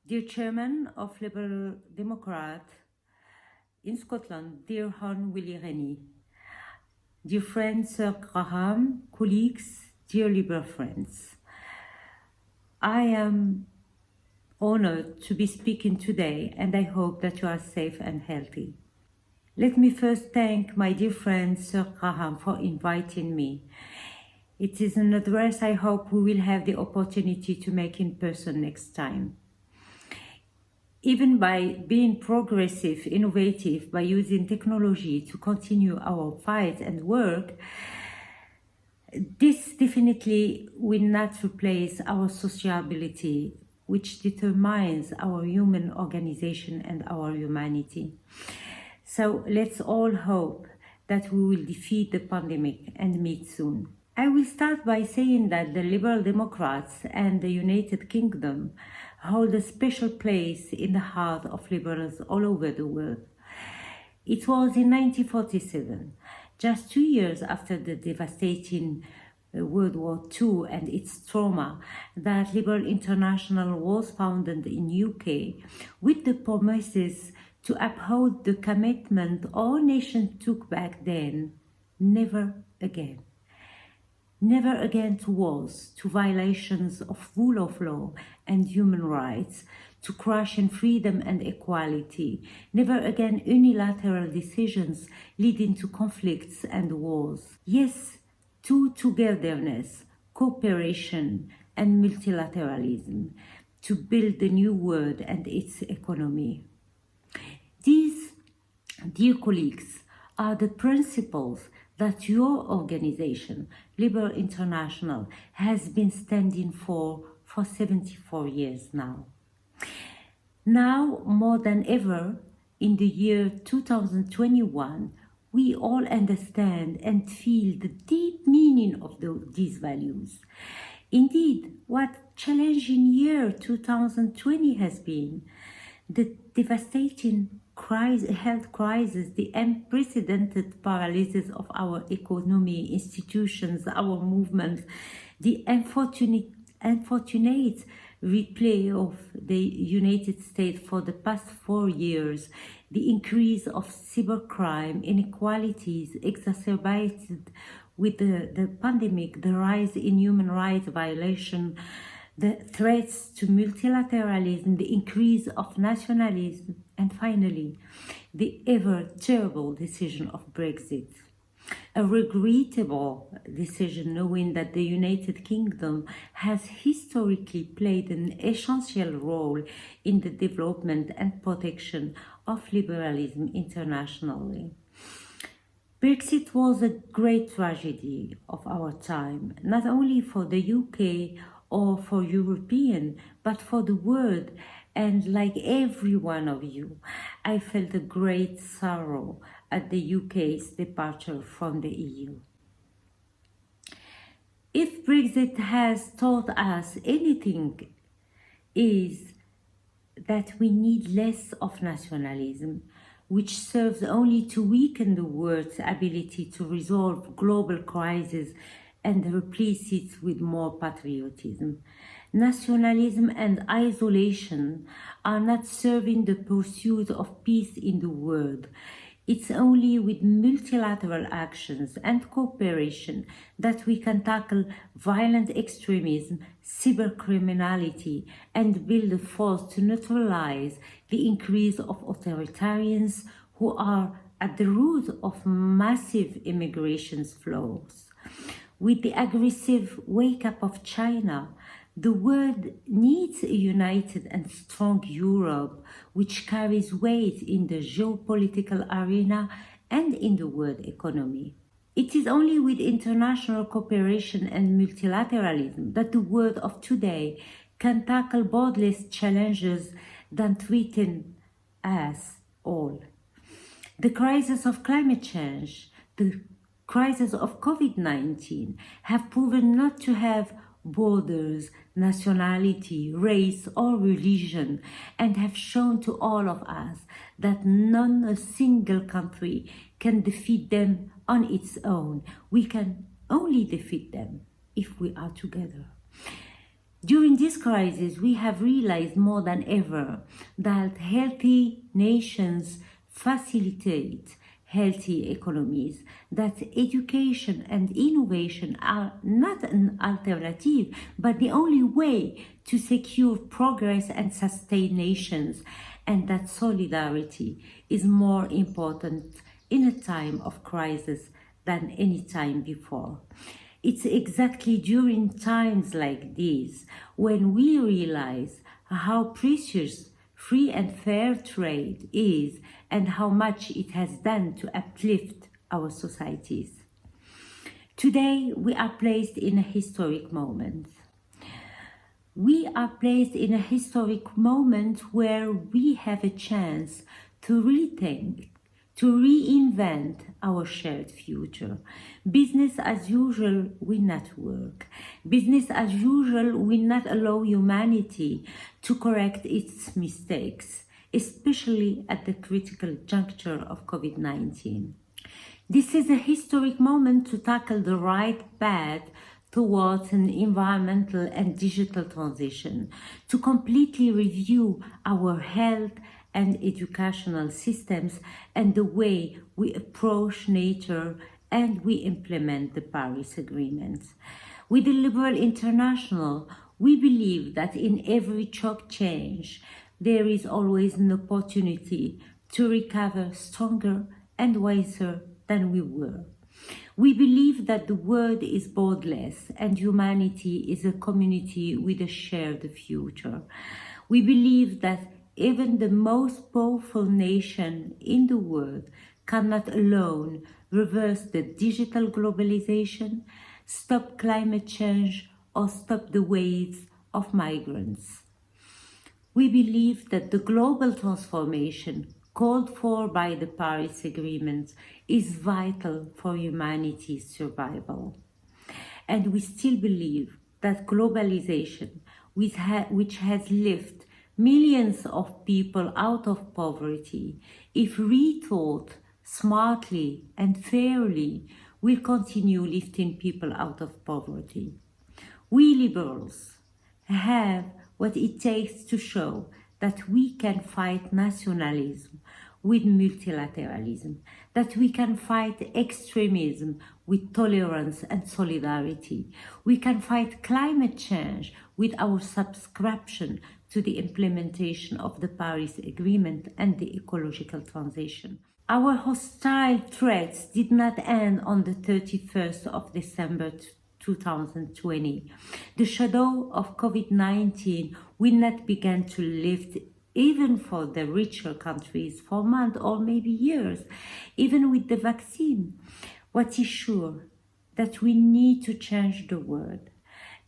Dear Chairman of Liberal Democrat in Scotland, dear Hon Willie Rennie, dear friend Sir Graham, colleagues, dear Liberal friends, I am honored to be speaking today and I hope that you are safe and healthy. Let me first thank my dear friend Sir Graham for inviting me. It is an address I hope we will have the opportunity to make in person next time. Even by being progressive, innovative, by using technology to continue our fight and work, this definitely will not replace our sociability, which determines our human organization and our humanity. So let's all hope that we will defeat the pandemic and meet soon. I will start by saying that the Liberal Democrats and the United Kingdom hold a special place in the heart of liberals all over the world. It was in 1947, just 2 years after the devastating World War II and its trauma, that Liberal International was founded in UK with the promises to uphold the commitment all nations took back then: never again. Never again to wars, to violations of rule of law and human rights, to crushing freedom and equality. Never again unilateral decisions leading to conflicts and wars. Yes, to togetherness, cooperation and multilateralism, to build the new world and its economy. These, dear colleagues, are the principles that your organization, Liberal International, has been standing for 74 years now. Now, more than ever, in the year 2021, we all understand and feel the deep meaning of these values. Indeed, what challenging year 2020 has been. The devastating health crisis, the unprecedented paralysis of our economy, institutions, our movements, the unfortunate replay of the United States for the past 4 years, the increase of cybercrime, inequalities exacerbated with the pandemic, the rise in human rights violation, the threats to multilateralism, the increase of nationalism, and finally, the ever terrible decision of Brexit. A regrettable decision, knowing that the United Kingdom has historically played an essential role in the development and protection of liberalism internationally. Brexit was a great tragedy of our time, not only for the UK or for European, but for the world. And like every one of you, I felt a great sorrow at the UK's departure from the EU. If Brexit has taught us anything, is that we need less of nationalism, which serves only to weaken the world's ability to resolve global crises and replace it with more patriotism. Nationalism and isolation are not serving the pursuit of peace in the world. It's only with multilateral actions and cooperation that we can tackle violent extremism, cybercriminality, and build a force to neutralize the increase of authoritarians who are at the root of massive immigration flows. With the aggressive wake-up of China, the world needs a united and strong Europe, which carries weight in the geopolitical arena and in the world economy. It is only with international cooperation and multilateralism that the world of today can tackle boundless challenges that threaten us all. The crisis of climate change, the crisis of COVID-19 have proven not to have borders, nationality, race, or religion, and have shown to all of us that none a single country can defeat them on its own. We can only defeat them if we are together. During this crisis, we have realized more than ever that healthy nations facilitate healthy economies, that education and innovation are not an alternative, but the only way to secure progress and sustain nations, and that solidarity is more important in a time of crisis than any time before. It's exactly during times like these when we realize how precious free and fair trade is and how much it has done to uplift our societies. Today, we are placed in a historic moment. We are placed in a historic moment where we have a chance to rethink, to reinvent our shared future. Business as usual will not work. Business as usual will not allow humanity to correct its mistakes, especially at the critical juncture of COVID-19. This is a historic moment to tackle the right path towards an environmental and digital transition, to completely review our health and educational systems and the way we approach nature and we implement the Paris Agreement. With the Liberal International, we believe that in every choke change, there is always an opportunity to recover stronger and wiser than we were. We believe that the world is borderless and humanity is a community with a shared future. We believe that even the most powerful nation in the world cannot alone reverse the digital globalization, stop climate change, or stop the waves of migrants. We believe that the global transformation called for by the Paris Agreement is vital for humanity's survival. And we still believe that globalization, which has lifted millions of people out of poverty, if rethought smartly and fairly, will continue lifting people out of poverty. We liberals have what it takes to show that we can fight nationalism with multilateralism, that we can fight extremism with tolerance and solidarity. We can fight climate change with our subscription to the implementation of the Paris Agreement and the ecological transition. Our hostile threats did not end on the 31st of December 2020. The shadow of COVID-19 will not begin to lift even for the richer countries for months or maybe years, even with the vaccine. What is sure that we need to change the world,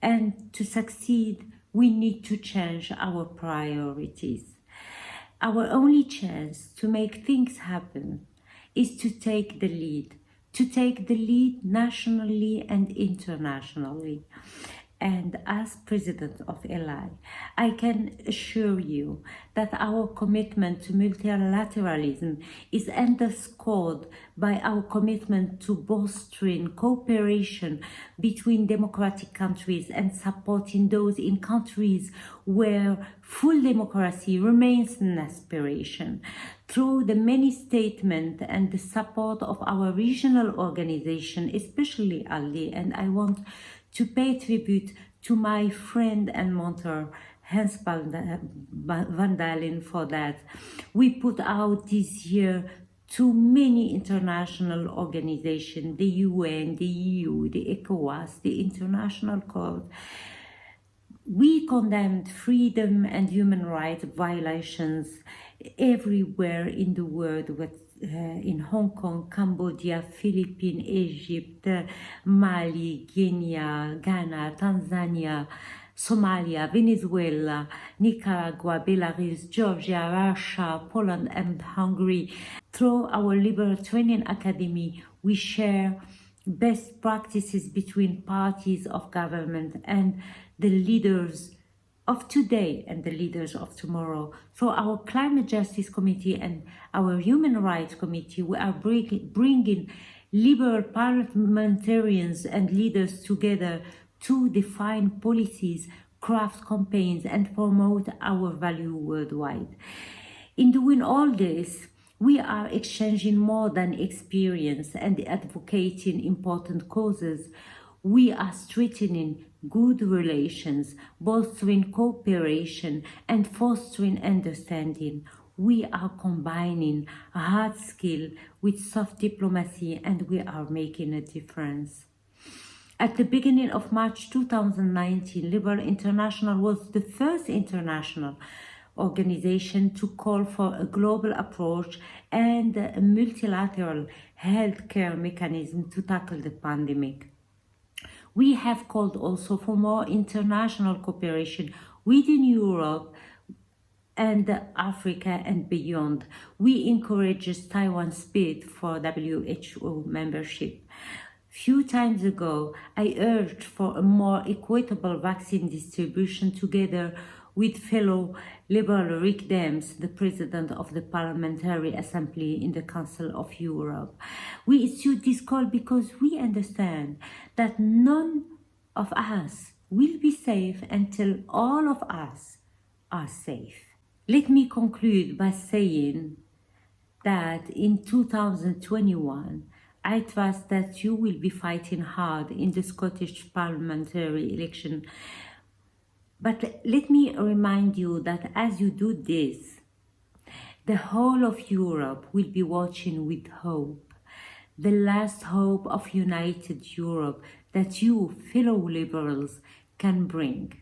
and to succeed we need to change our priorities. Our only chance to make things happen is to take the lead nationally and internationally. And as President of LI, I can assure you that our commitment to multilateralism is underscored by our commitment to bolstering cooperation between democratic countries and supporting those in countries where full democracy remains an aspiration. Through the many statements and the support of our regional organization, especially ALDE, and I want to pay tribute to my friend and mentor, Hans van Dalen, for that. We put out this year to many international organizations, the UN, the EU, the ECOWAS, the International Court. We condemned freedom and human rights violations everywhere in the world, in Hong Kong, Cambodia, Philippines, Egypt, Mali, Kenya, Ghana, Tanzania, Somalia, Venezuela, Nicaragua, Belarus, Georgia, Russia, Poland, and Hungary. Through our Liberal Training Academy, we share best practices between parties of government and the leaders of today and the leaders of tomorrow. Through our Climate Justice Committee and our Human Rights Committee, we are bringing liberal parliamentarians and leaders together to define policies craft campaigns, and promote our value worldwide. In doing all this, we are exchanging more than experience and advocating important causes. We are strengthening good relations, bolstering cooperation, and fostering understanding. We are combining hard skill with soft diplomacy, and we are making a difference. At the beginning of March 2019, Liberal International was the first international organization to call for a global approach and a multilateral healthcare mechanism to tackle the pandemic. We have called also for more international cooperation within Europe and Africa and beyond. We encourage Taiwan's bid for WHO membership. Few times ago, I urged for a more equitable vaccine distribution together with fellow Liberal LibDems, the President of the Parliamentary Assembly in the Council of Europe. We issued this call because we understand that none of us will be safe until all of us are safe. Let me conclude by saying that in 2021, I trust that you will be fighting hard in the Scottish parliamentary election. But let me remind you that as you do this, the whole of Europe will be watching with hope, the last hope of united Europe that you, fellow liberals, can bring.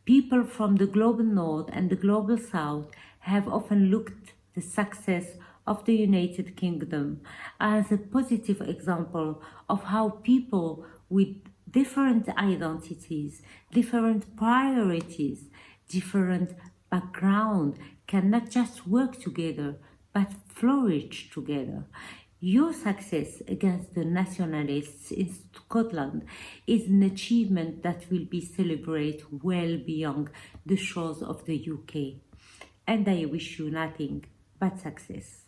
People from the global north and the global south have often looked the success of the United Kingdom as a positive example of how people with different identities, different priorities, different background can not just work together, but flourish together. Your success against the nationalists in Scotland is an achievement that will be celebrated well beyond the shores of the UK. And I wish you nothing but success.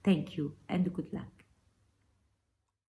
Thank you and good luck.